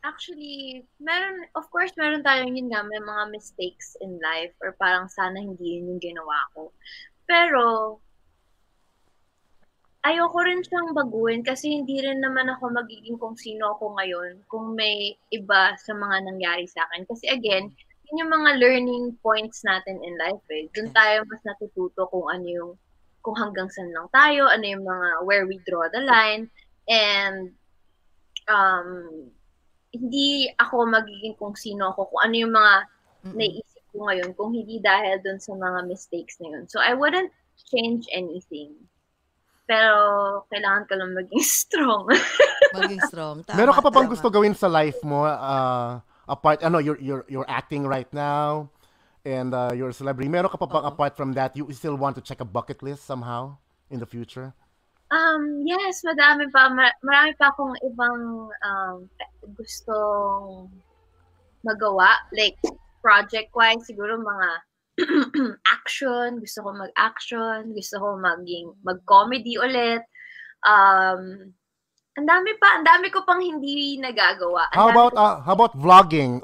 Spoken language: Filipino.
Actually, of course, meron tayong yun nga, may mga mistakes in life or parang sana hindi yun yung ginawa ko. Pero, ayoko rin siyang baguhin kasi hindi rin naman ako magiging kung sino ako ngayon kung may iba sa mga nangyari sa akin. Kasi again, yun yung mga learning points natin in life eh. Doon Yes. tayo mas natututo kung ano yung, kung hanggang saan lang tayo, ano yung mga, where we draw the line, and um, hindi ako magiging kung sino ako, kung ano yung mga Mm-mm. naiisip ko ngayon kung hindi dahil dun sa mga mistakes na yun. So, I wouldn't change anything. Pero, kailangan ko lang maging strong. Maging strong. Meron Tama, ka pa bang tama. gusto gawin sa life mo? Apart, ano, you're acting right now, and you're a celebrity. Meron ka pa bang Oo. apart from that, you still want to check a bucket list somehow in the future? Yes, madami pa. Marami pa akong ibang gustong magawa. Like, project-wise, siguro mga action. Gusto ko mag-action. Gusto ko mag-comedy ulit. Um, ang dami pa. Ang dami ko pang hindi nagagawa. Ang dami ko How about vlogging?